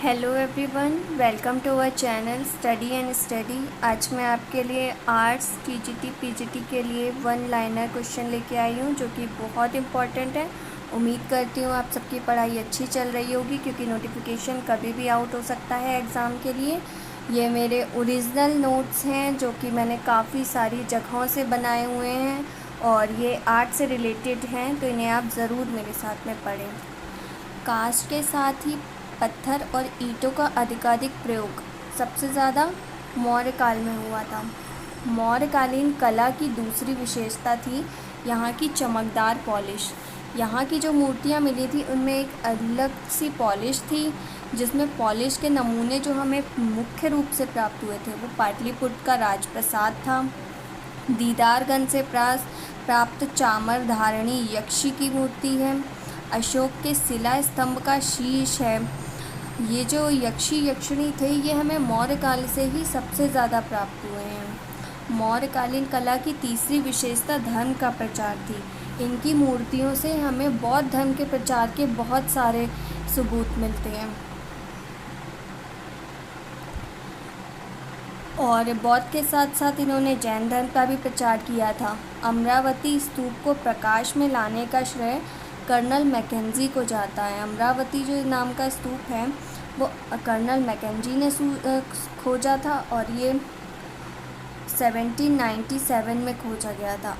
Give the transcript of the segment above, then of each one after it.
Hello everyone, welcome to our channel study and study. आज मैं आपके लिए आर्ट्स टीजीटी पीजीटी के लिए वन लाइनर क्वेश्चन लेके आई हूँ जो कि बहुत इम्पॉर्टेंट है। उम्मीद करती हूँ आप सबकी पढ़ाई अच्छी चल रही होगी क्योंकि नोटिफिकेशन कभी भी आउट हो सकता है एग्ज़ाम के लिए। ये मेरे ओरिजिनल नोट्स हैं जो कि मैंने काफ़ी सारी जगहों से बनाए हुए हैं और ये आर्ट से रिलेटेड हैं, तो इन्हें आप ज़रूर मेरे साथ में पढ़ें। कास्ट के साथ ही पत्थर और ईंटों का अधिकाधिक प्रयोग सबसे ज़्यादा मौर्य काल में हुआ था। मौर्यकालीन कला की दूसरी विशेषता थी यहाँ की चमकदार पॉलिश। यहाँ की जो मूर्तियाँ मिली थी उनमें एक अलग सी पॉलिश थी, जिसमें पॉलिश के नमूने जो हमें मुख्य रूप से प्राप्त हुए थे वो पाटलिपुत्र का राजप्रसाद था। दीदारगंज से प्राप्त चामर धारणी यक्षी की मूर्ति है। अशोक के शिला स्तंभ का शीश है। ये जो यक्षिणी थे ये हमें मौर्य काल से ही सबसे ज़्यादा प्राप्त हुए हैं। मौर्यकालीन कला की तीसरी विशेषता धर्म का प्रचार थी। इनकी मूर्तियों से हमें बौद्ध धर्म के प्रचार के बहुत सारे सबूत मिलते हैं। और बौद्ध के साथ साथ इन्होंने जैन धर्म का भी प्रचार किया था। अमरावती स्तूप को प्रकाश में लाने का श्रेय कर्नल मैकेंजी को जाता है। अमरावती जो नाम का स्तूप है वो कर्नल मैकेंजी ने खोजा था और ये 1797 में खोजा गया था।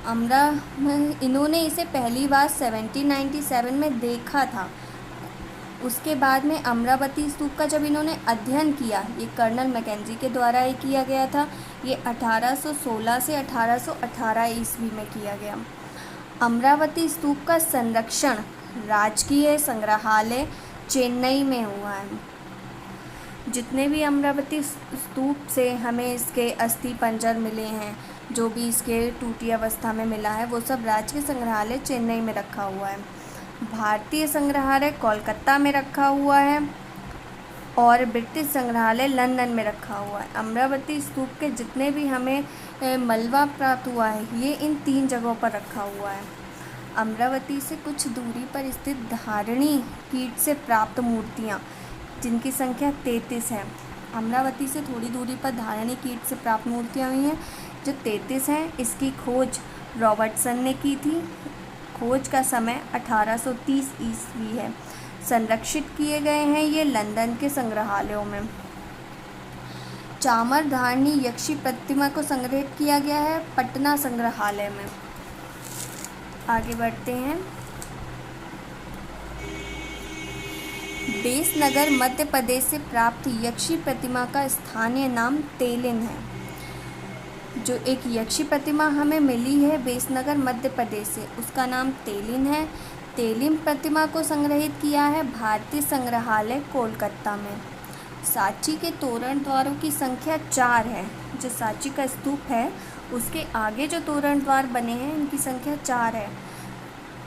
इन्होंने इसे पहली बार 1797 में देखा था। उसके बाद में अमरावती स्तूप का जब इन्होंने अध्ययन किया, ये कर्नल मैकेंजी के द्वारा ही किया गया था। ये 1816 से 1818 ईस्वी में किया गया। अमरावती स्तूप का संरक्षण राजकीय संग्रहालय चेन्नई में हुआ है। जितने भी अमरावती स्तूप से हमें इसके अस्थि पंजर मिले हैं, जो भी इसके टूटी अवस्था में मिला है, वो सब राजकीय संग्रहालय चेन्नई में रखा हुआ है। भारतीय संग्रहालय कोलकाता में रखा हुआ है और ब्रिटिश संग्रहालय लंदन में रखा हुआ है। अमरावती स्तूप के जितने भी हमें मलबा प्राप्त हुआ है ये इन 3 जगहों पर रखा हुआ है। अमरावती से कुछ दूरी पर स्थित धारणी कीट से प्राप्त मूर्तियाँ, जिनकी संख्या 33 है। अमरावती से थोड़ी दूरी पर धारणी कीट से प्राप्त मूर्तियाँ हुई हैं जो 33 हैं। इसकी खोज रॉबर्टसन ने की थी। खोज का समय 1830 ईस्वी है। संरक्षित किए गए हैं ये लंदन के संग्रहालयों में। चामर धारणी यक्षी प्रतिमा को संग्रहित किया गया है पटना संग्रहालय में। आगे बढ़ते हैं। बेसनगर मध्य प्रदेश से प्राप्त यक्षी प्रतिमा का स्थानीय नाम तेलिन है। जो एक यक्षी प्रतिमा हमें मिली है बेसनगर मध्य प्रदेश से, उसका नाम तेलिन है। तेलिन प्रतिमा को संग्रहित किया है भारतीय संग्रहालय कोलकाता में। सांची के तोरण द्वारों की संख्या 4 है। जो सांची का स्तूप है उसके आगे जो तोरण द्वार बने हैं इनकी संख्या 4 है।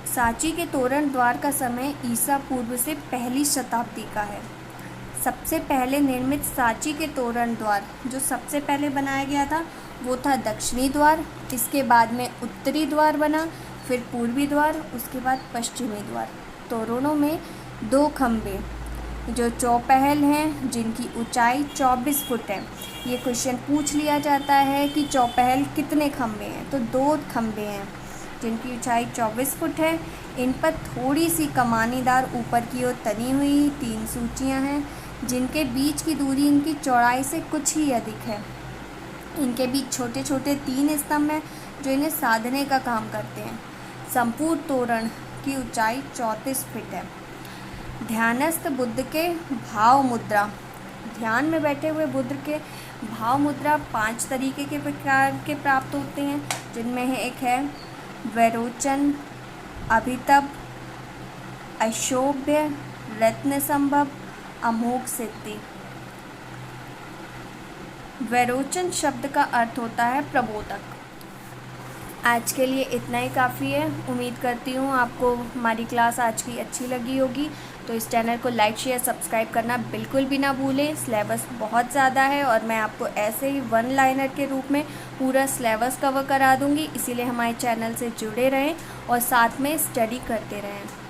सांची के तोरण द्वार का समय ईसा पूर्व से पहली शताब्दी का है। सबसे पहले निर्मित सांची के तोरण द्वार जो सबसे पहले बनाया गया था वो था दक्षिणी द्वार। इसके बाद में उत्तरी द्वार बना, फिर पूर्वी द्वार, उसके बाद पश्चिमी द्वार। तोरणों में 2 खंभे जो चौपहल हैं जिनकी ऊंचाई 24 फुट है। ये क्वेश्चन पूछ लिया जाता है कि चौपहल कितने खंभे हैं, तो 2 खंभे हैं जिनकी ऊंचाई 24 फुट है। इन पर थोड़ी सी कमानीदार ऊपर की ओर तनी हुई 3 सूचियाँ हैं जिनके बीच की दूरी इनकी चौड़ाई से कुछ ही अधिक है। इनके बीच छोटे छोटे 3 स्तंभ हैं जो इन्हें साधने का काम करते हैं। संपूर्ण तोरण की ऊंचाई 34 फीट है। ध्यानस्थ बुद्ध के भाव मुद्रा, ध्यान में बैठे हुए बुद्ध के भाव मुद्रा 5 तरीके के प्रकार के प्राप्त होते हैं, जिनमें एक है वैरोचन, अभितप, अशोभ्य, रत्न संभव, अमोघ सिद्धि। वैरोचन शब्द का अर्थ होता है प्रबोधक। आज के लिए इतना ही काफ़ी है। उम्मीद करती हूँ आपको हमारी क्लास आज की अच्छी लगी होगी। तो इस चैनल को लाइक शेयर सब्सक्राइब करना बिल्कुल भी ना भूलें। सिलेबस बहुत ज़्यादा है और मैं आपको ऐसे ही वन लाइनर के रूप में पूरा सिलेबस कवर करा दूँगी, इसीलिए हमारे चैनल से जुड़े रहें और साथ में स्टडी करते रहें।